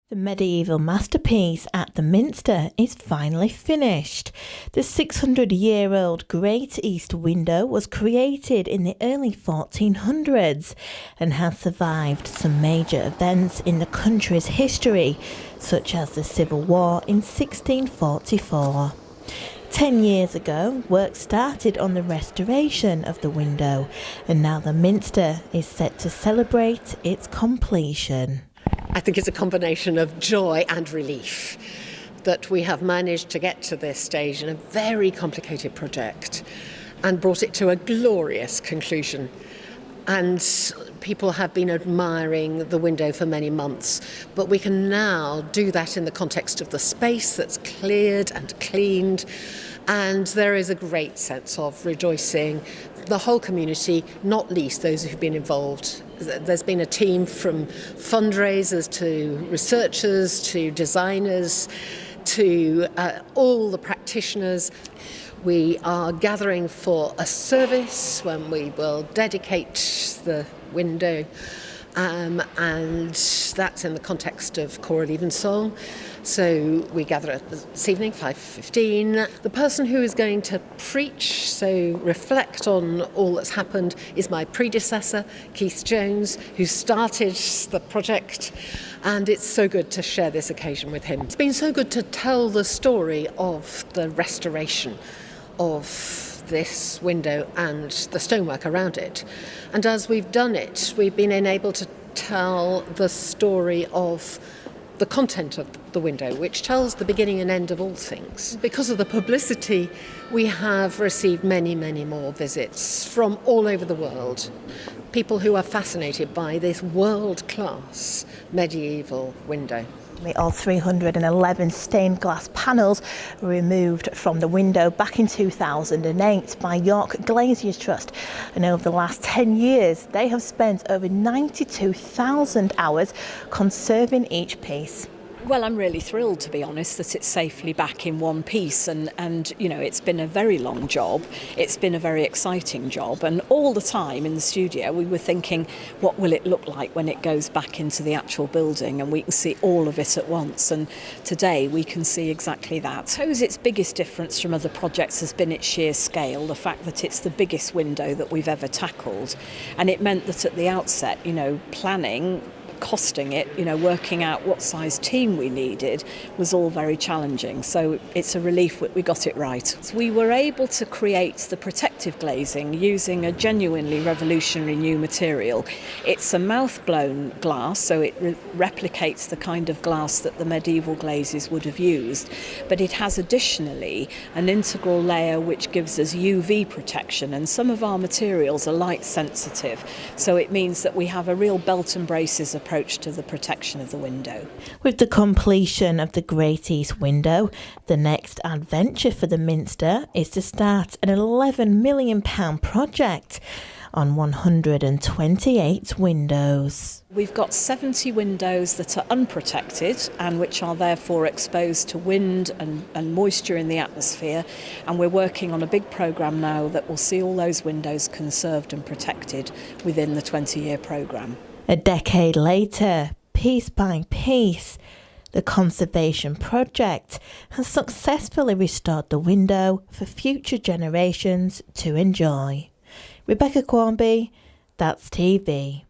The medieval masterpiece at the Minster is finally finished. The 600-year-old Great East Window was created in the early 1400s and has survived some major events in the country's history, such as the Civil War in 1644. 10 years ago, work started on the restoration of the window, and now the Minster is set to celebrate its completion. I think it's a combination of joy and relief that we have managed to get to this stage in a very complicated project and brought it to a glorious conclusion. And people have been admiring the window for many months, but we can now do that in the context of the space that's cleared and cleaned, and there is a great sense of rejoicing. The whole community, not least those who've been involved. There's been a team from fundraisers to researchers to designers to all the practitioners. We are gathering for a service when we will dedicate the window, and that's in the context of choral evensong. So we gather this evening, 5:15. The person who is going to preach, so reflect on all that's happened, is my predecessor, Keith Jones, who started the project, and it's so good to share this occasion with him. It's been so good to tell the story of the restoration of this window and the stonework around it. And as we've done it, we've been enabled to tell the story of the content of the window, which tells the beginning and end of all things. Because of the publicity, we have received many, many more visits from all over the world. People who are fascinated by this world-class medieval window. All 311 stained glass panels were removed from the window back in 2008 by York Glaziers Trust, and over the last 10 years they have spent over 92,000 hours conserving each piece. Well, I'm really thrilled, to be honest, that it's safely back in one piece, and you know, it's been a very long job, it's been a very exciting job, and all the time in the studio we were thinking, what will it look like when it goes back into the actual building and we can see all of it at once, and today we can see exactly that. I suppose its biggest difference from other projects has been its sheer scale, the fact that it's the biggest window that we've ever tackled, and it meant that at the outset, you know, planning, costing it, you know, working out what size team we needed was all very challenging. So it's a relief that we got it right. So we were able to create the protective glazing using a genuinely revolutionary new material. It's a mouth-blown glass, so it replicates the kind of glass that the medieval glazes would have used, but it has additionally an integral layer which gives us UV protection, and some of our materials are light sensitive, so it means that we have a real belt and braces approach to the protection of the window. With the completion of the Great East Window, the next adventure for the Minster is to start an £11 million project on 128 windows. We've got 70 windows that are unprotected and which are therefore exposed to wind and moisture in the atmosphere, and we're working on a big programme now that will see all those windows conserved and protected within the 20-year programme. A decade later, piece by piece, the conservation project has successfully restored the window for future generations to enjoy. Rebecca Quarmby, That's TV.